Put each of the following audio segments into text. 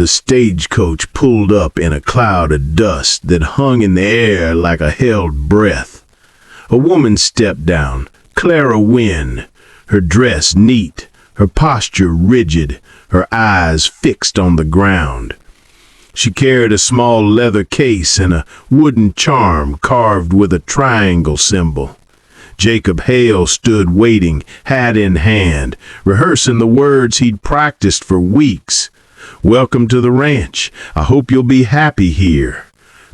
the stagecoach pulled up in a cloud of dust that hung in the air like a held breath. A woman stepped down, Clara Wynn, her dress neat, her posture rigid, her eyes fixed on the ground. She carried a small leather case and a wooden charm carved with a triangle symbol. Jacob Hale stood waiting, hat in hand, rehearsing the words he'd practiced for weeks. "Welcome to the ranch. I hope you'll be happy here."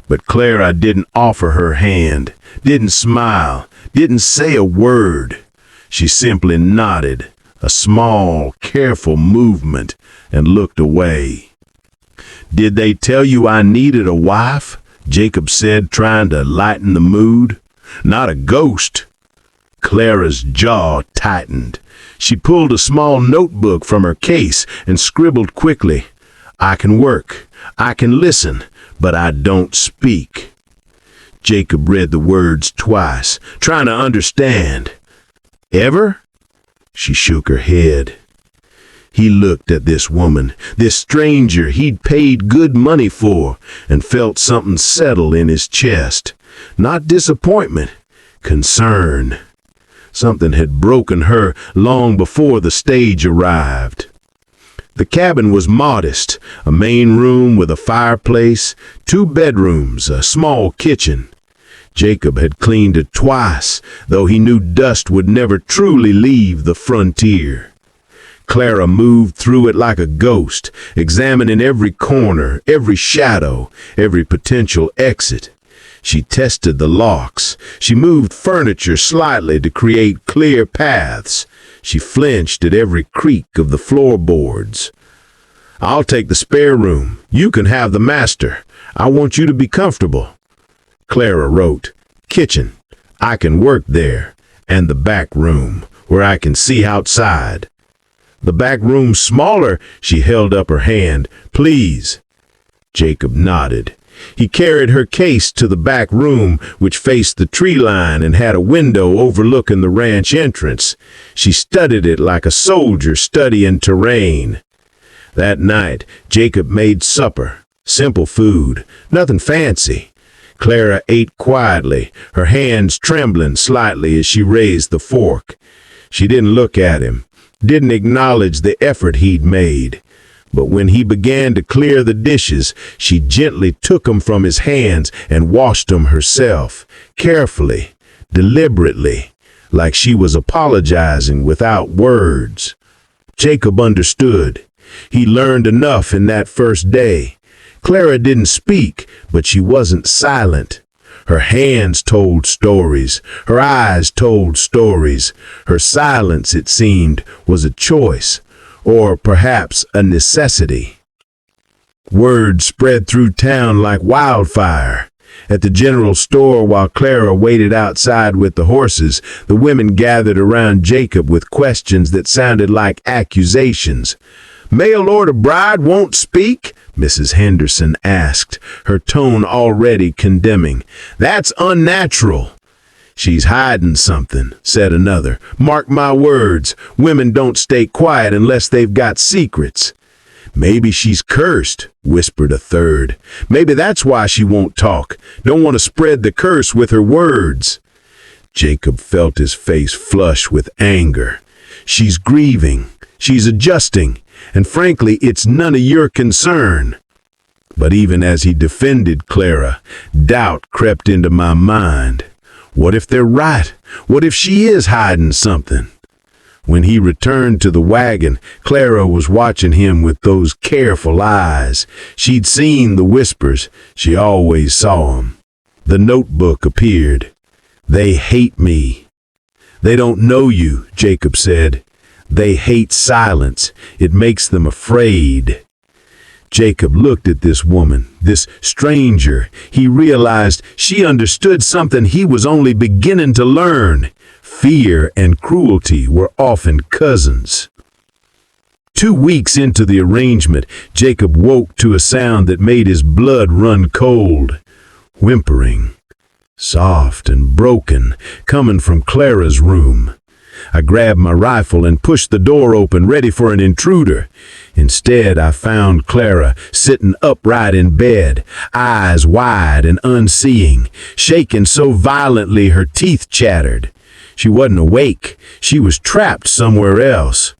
But Clara didn't offer her hand, didn't smile, didn't say a word. She simply nodded, a small, careful movement, and looked away. "Did they tell you I needed a wife?" Jacob said, trying to lighten the mood. "Not a ghost." Clara's jaw tightened. She pulled a small notebook from her case and scribbled quickly, "I can work, I can listen, but I don't speak." Jacob read the words twice, trying to understand. "Ever?" She shook her head. He looked at this woman, this stranger he'd paid good money for, and felt something settle in his chest. Not disappointment, concern. Something had broken her long before the stage arrived. The cabin was modest, a main room with a fireplace, 2 bedrooms, a small kitchen. Jacob had cleaned it twice, though he knew dust would never truly leave the frontier. Clara moved through it like a ghost, examining every corner, every shadow, every potential exit. She tested the locks. She moved furniture slightly to create clear paths. She flinched at every creak of the floorboards. "I'll take the spare room. You can have the master. I want you to be comfortable." Clara wrote, "Kitchen. I can work there. And the back room, where I can see outside." "The back room's smaller," she held up her hand. "Please." Jacob nodded. He carried her case to the back room, which faced the tree line and had a window overlooking the ranch entrance. She studied it like a soldier studying terrain. That night, Jacob made supper. Simple food, nothing fancy. Clara ate quietly, her hands trembling slightly as she raised the fork. She didn't look at him, didn't acknowledge the effort he'd made. But when he began to clear the dishes, she gently took them from his hands and washed them herself, carefully, deliberately, like she was apologizing without words. Jacob understood. He learned enough in that first day. Clara didn't speak, but she wasn't silent. Her hands told stories. Her eyes told stories. Her silence, it seemed, was a choice, or perhaps a necessity. Word spread through town like wildfire. At the general store, while Clara waited outside with the horses, the women gathered around Jacob with questions that sounded like accusations. "Mail order bride won't speak?" Mrs. Henderson asked, her tone already condemning. "That's unnatural." "She's hiding something," said another. "Mark my words, women don't stay quiet unless they've got secrets." "Maybe she's cursed," whispered a third. "Maybe that's why she won't talk. Don't want to spread the curse with her words." Jacob felt his face flush with anger. "She's grieving. She's adjusting. And frankly, it's none of your concern." But even as he defended Clara, doubt crept into my mind. What if they're right? What if she is hiding something? When he returned to the wagon, Clara was watching him with those careful eyes. She'd seen the whispers. She always saw them. The notebook appeared. "They hate me." "They don't know you," Jacob said. "They hate silence. It makes them afraid." Jacob looked at this woman, this stranger. He realized she understood something he was only beginning to learn. Fear and cruelty were often cousins. 2 weeks into the arrangement, Jacob woke to a sound that made his blood run cold. Whimpering, soft and broken, coming from Clara's room. I grabbed my rifle and pushed the door open, ready for an intruder. Instead, I found Clara sitting upright in bed, eyes wide and unseeing, shaking so violently her teeth chattered. She wasn't awake. She was trapped somewhere else.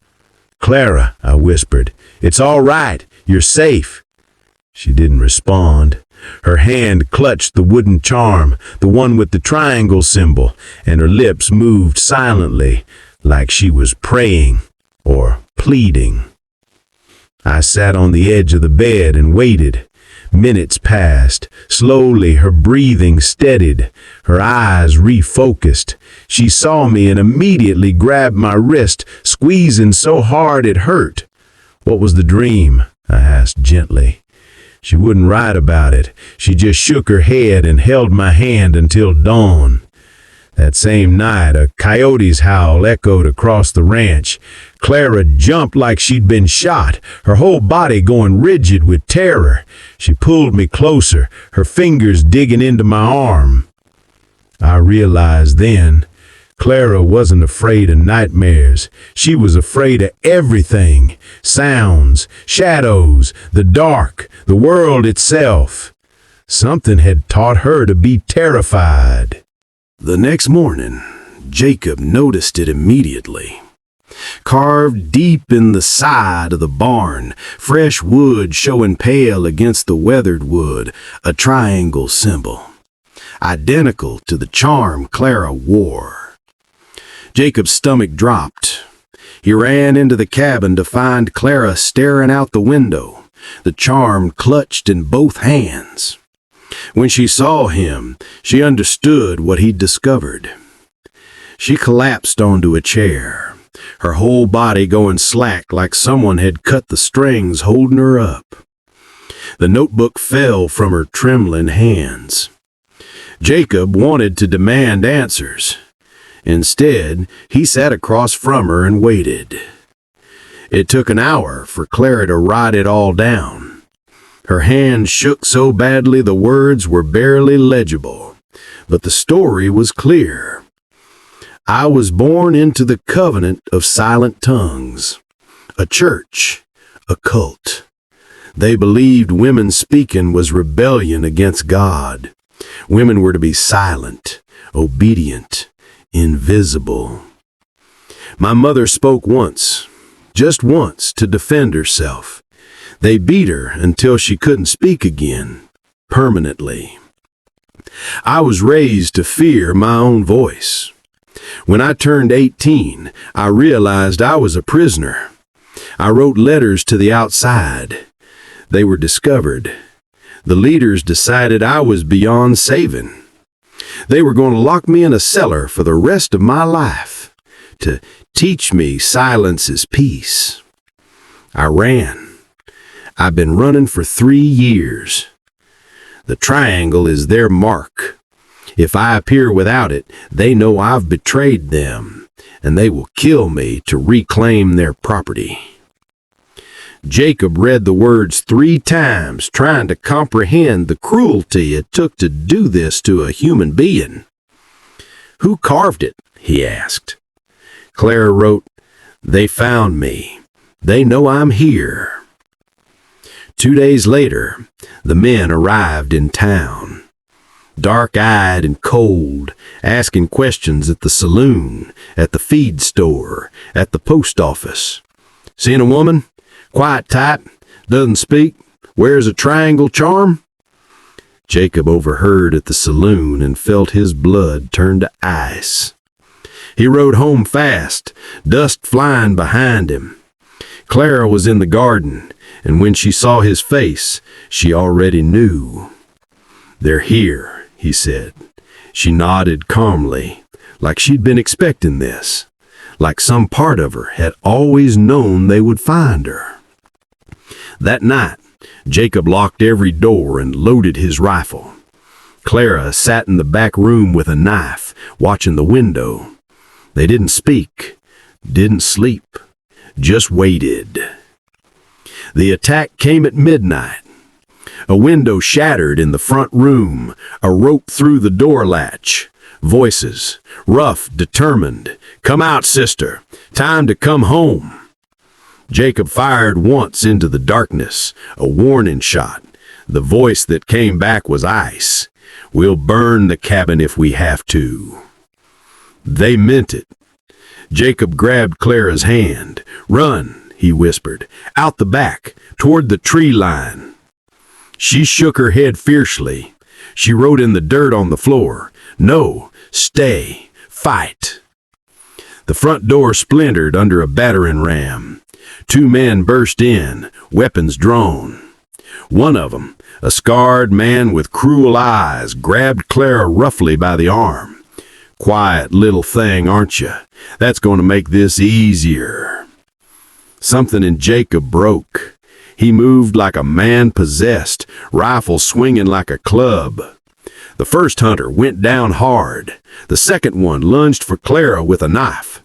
"Clara," I whispered, "it's all right. You're safe." She didn't respond. Her hand clutched the wooden charm, the one with the triangle symbol, and her lips moved silently, like she was praying or pleading. I sat on the edge of the bed and waited. Minutes passed. Slowly, her breathing steadied, her eyes refocused. She saw me and immediately grabbed my wrist, squeezing so hard it hurt. "What was the dream?" I asked gently. She wouldn't write about it. She just shook her head and held my hand until dawn. That same night, a coyote's howl echoed across the ranch. Clara jumped like she'd been shot, her whole body going rigid with terror. She pulled me closer, her fingers digging into my arm. I realized then, Clara wasn't afraid of nightmares. She was afraid of everything. Sounds, shadows, the dark, the world itself. Something had taught her to be terrified. The next morning, Jacob noticed it immediately. Carved deep in the side of the barn, fresh wood showing pale against the weathered wood, a triangle symbol, identical to the charm Clara wore. Jacob's stomach dropped. He ran into the cabin to find Clara staring out the window, the charm clutched in both hands. When she saw him, she understood what he'd discovered. She collapsed onto a chair, her whole body going slack like someone had cut the strings holding her up. The notebook fell from her trembling hands. Jacob wanted to demand answers. Instead, he sat across from her and waited. It took an hour for Clara to write it all down. Her hand shook so badly the words were barely legible, but the story was clear. I was born into the covenant of silent tongues, a church, a cult. They believed women speaking was rebellion against God. Women were to be silent, obedient, invisible. My mother spoke once, just once, to defend herself. They beat her until she couldn't speak again, permanently. I was raised to fear my own voice. When I turned 18, I realized I was a prisoner. I wrote letters to the outside. They were discovered. The leaders decided I was beyond saving. They were going to lock me in a cellar for the rest of my life, to teach me silence is peace. I ran. I've been running for 3 years. The triangle is their mark. If I appear without it, they know I've betrayed them, and they will kill me to reclaim their property. Jacob read the words 3 times, trying to comprehend the cruelty it took to do this to a human being. "Who carved it?" he asked. Clara wrote, "They found me. They know I'm here." 2 days later, the men arrived in town. Dark-eyed and cold, asking questions at the saloon, at the feed store, at the post office. "Seen a woman? Quiet type? Doesn't speak? Wears a triangle charm?" Jacob overheard at the saloon and felt his blood turn to ice. He rode home fast, dust flying behind him. Clara was in the garden, and when she saw his face, she already knew. "They're here," he said. She nodded calmly, like she'd been expecting this, like some part of her had always known they would find her. That night, Jacob locked every door and loaded his rifle. Clara sat in the back room with a knife, watching the window. They didn't speak, didn't sleep, just waited. The attack came at midnight. A window shattered in the front room, a rope through the door latch, Voices, rough, determined. "Come out, sister. Time to come home." Jacob fired once into the darkness, a warning shot. The voice that came back was ice. "We'll burn the cabin if we have to." They meant it. Jacob grabbed Clara's hand. "Run," he whispered, "out the back, toward the tree line." She shook her head fiercely. She wrote in the dirt on the floor, "No, stay, fight." The front door splintered under a battering ram. Two men burst in, weapons drawn. One of them, a scarred man with cruel eyes, grabbed Clara roughly by the arm. "Quiet little thing, aren't you? That's going to make this easier." Something in Jacob broke. He moved like a man possessed, rifle swinging like a club. The first hunter went down hard. The second one lunged for Clara with a knife.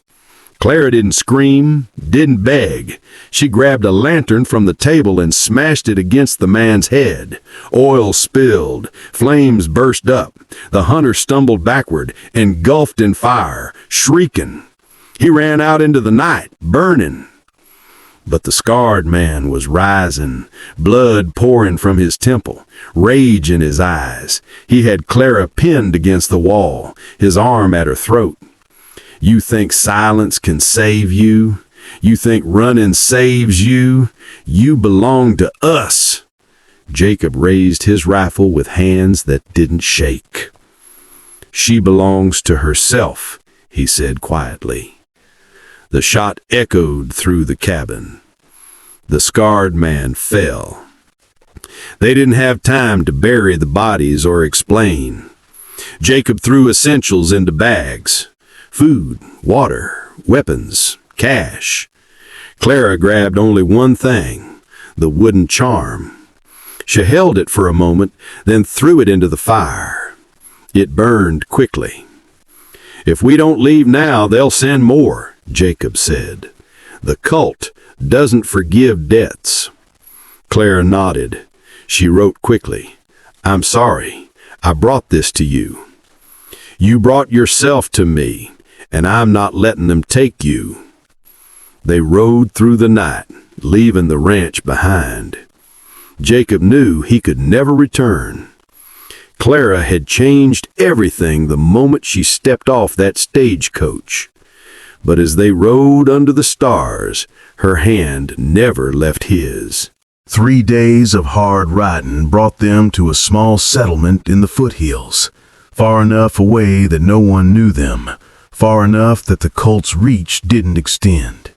Clara didn't scream, didn't beg. She grabbed a lantern from the table and smashed it against the man's head. Oil spilled. Flames burst up. The hunter stumbled backward, engulfed in fire, shrieking. He ran out into the night, burning. But the scarred man was rising, blood pouring from his temple, rage in his eyes. He had Clara pinned against the wall, his arm at her throat. "You think silence can save you? You think running saves you? You belong to us." Jacob raised his rifle with hands that didn't shake. "She belongs to herself," he said quietly. The shot echoed through the cabin. The scarred man fell. They didn't have time to bury the bodies or explain. Jacob threw essentials into bags. Food, water, weapons, cash. Clara grabbed only one thing, the wooden charm. She held it for a moment, then threw it into the fire. It burned quickly. "If we don't leave now, they'll send more," Jacob said. "The cult doesn't forgive debts." Clara nodded. She wrote quickly, "I'm sorry. I brought this to you. You brought yourself to me, and I'm not letting them take you." They rode through the night, leaving the ranch behind. Jacob knew he could never return. Clara had changed everything the moment she stepped off that stagecoach. But as they rode under the stars, her hand never left his. 3 days of hard riding brought them to a small settlement in the foothills, far enough away that no one knew them, far enough that the cult's reach didn't extend.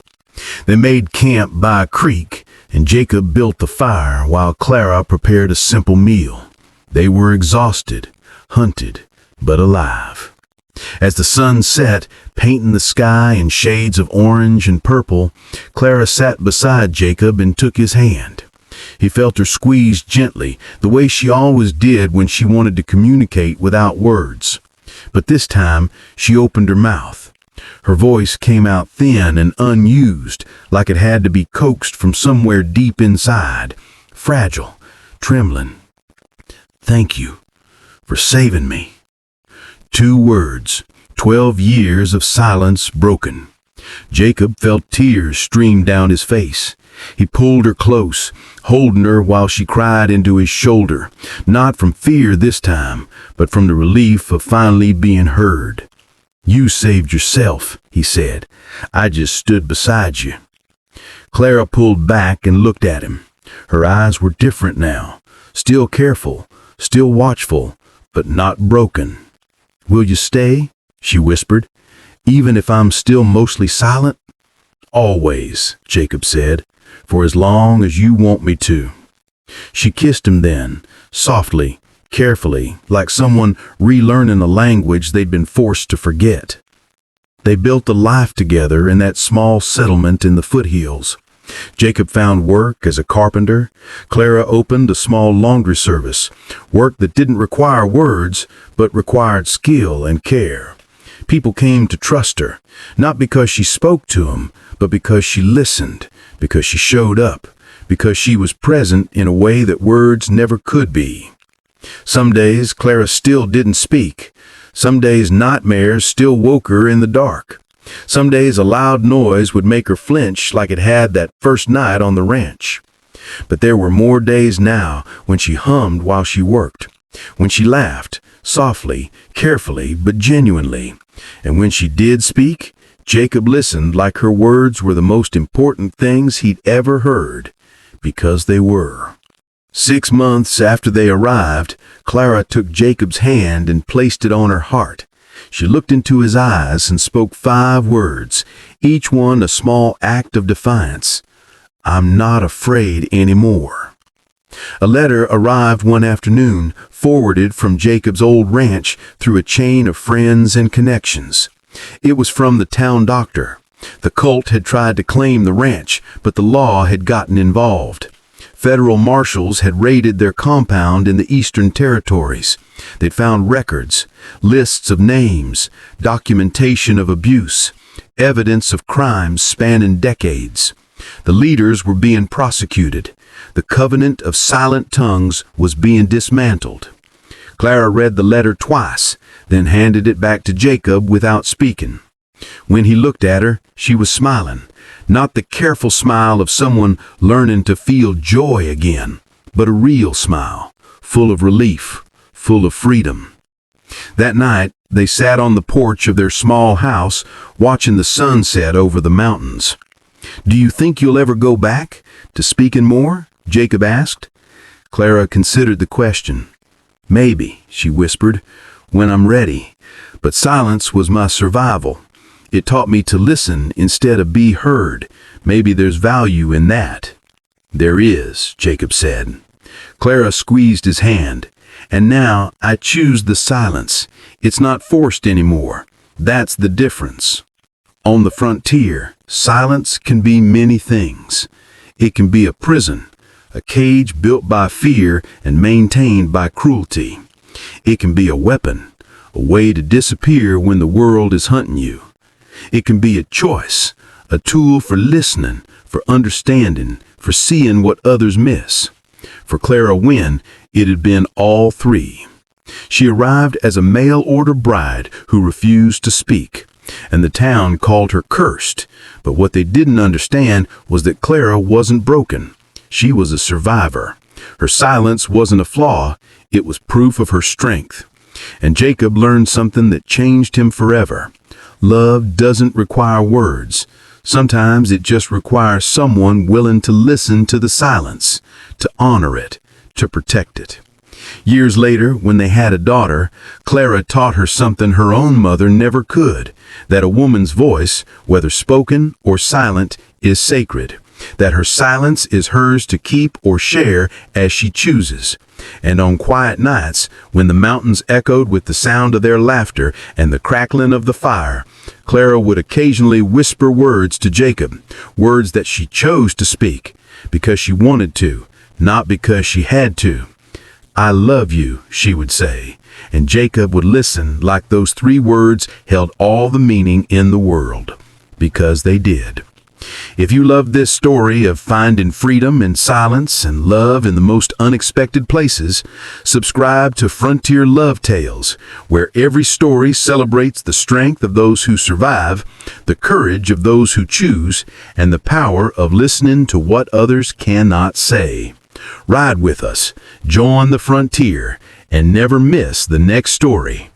They made camp by a creek, and Jacob built the fire while Clara prepared a simple meal. They were exhausted, hunted, but alive. As the sun set, painting the sky in shades of orange and purple, Clara sat beside Jacob and took his hand. He felt her squeeze gently, the way she always did when she wanted to communicate without words. But this time, she opened her mouth. Her voice came out thin and unused, like it had to be coaxed from somewhere deep inside, fragile, trembling. "Thank you for saving me." 2 words, 12 years of silence broken. Jacob felt tears stream down his face. He pulled her close, holding her while she cried into his shoulder, not from fear this time, but from the relief of finally being heard. "You saved yourself," he said. "I just stood beside you." Clara pulled back and looked at him. Her eyes were different now, still careful, still watchful, but not broken. "Will you stay?" she whispered, "even if I'm still mostly silent?" "Always," Jacob said, "for as long as you want me to." She kissed him then, softly, carefully, like someone relearning a language they'd been forced to forget. They built a life together in that small settlement in the foothills. Jacob found work as a carpenter. Clara opened a small laundry service, work that didn't require words, but required skill and care. People came to trust her, not because she spoke to them, but because she listened, because she showed up, because she was present in a way that words never could be. Some days Clara still didn't speak. Some days nightmares still woke her in the dark. Some days a loud noise would make her flinch like it had that first night on the ranch. But there were more days now when she hummed while she worked, when she laughed, softly, carefully, but genuinely. And when she did speak, Jacob listened like her words were the most important things he'd ever heard, because they were. 6 months after they arrived, Clara took Jacob's hand and placed it on her heart. She looked into his eyes and spoke 5 words, each one a small act of defiance. "I'm not afraid anymore." A letter arrived one afternoon, forwarded from Jacob's old ranch through a chain of friends and connections. It was from the town doctor. The cult had tried to claim the ranch, but the law had gotten involved. Federal marshals had raided their compound in the Eastern Territories. They'd found records, lists of names, documentation of abuse, evidence of crimes spanning decades. The leaders were being prosecuted. The covenant of silent tongues was being dismantled. Clara read the letter twice, then handed it back to Jacob without speaking. When he looked at her, she was smiling, not the careful smile of someone learning to feel joy again, but a real smile, full of relief, full of freedom. That night, they sat on the porch of their small house, watching the sunset over the mountains. "Do you think you'll ever go back to speaking more?" Jacob asked. Clara considered the question. "Maybe," she whispered, "when I'm ready. But silence was my survival. It taught me to listen instead of be heard. Maybe there's value in that." "There is," Jacob said. Clara squeezed his hand. "And now I choose the silence. It's not forced anymore. That's the difference." On the frontier, silence can be many things. It can be a prison, a cage built by fear and maintained by cruelty. It can be a weapon, a way to disappear when the world is hunting you. It can be a choice, a tool for listening, for understanding, for seeing what others miss. For Clara Wynn, it had been all 3. She arrived as a mail-order bride who refused to speak, and the town called her cursed. But what they didn't understand was that Clara wasn't broken. She was a survivor. Her silence wasn't a flaw, it was proof of her strength. And Jacob learned something that changed him forever. Love doesn't require words. Sometimes it just requires someone willing to listen to the silence, to honor it, to protect it. Years later, when they had a daughter, Clara taught her something her own mother never could, that a woman's voice, whether spoken or silent, is sacred, that her silence is hers to keep or share as she chooses. And on quiet nights, when the mountains echoed with the sound of their laughter and the crackling of the fire, Clara would occasionally whisper words to Jacob, words that she chose to speak, because she wanted to, not because she had to. "I love you," she would say, and Jacob would listen like those 3 words held all the meaning in the world, because they did. If you love this story of finding freedom in silence and love in the most unexpected places, subscribe to Frontier Love Tales, where every story celebrates the strength of those who survive, the courage of those who choose, and the power of listening to what others cannot say. Ride with us, join the frontier, and never miss the next story.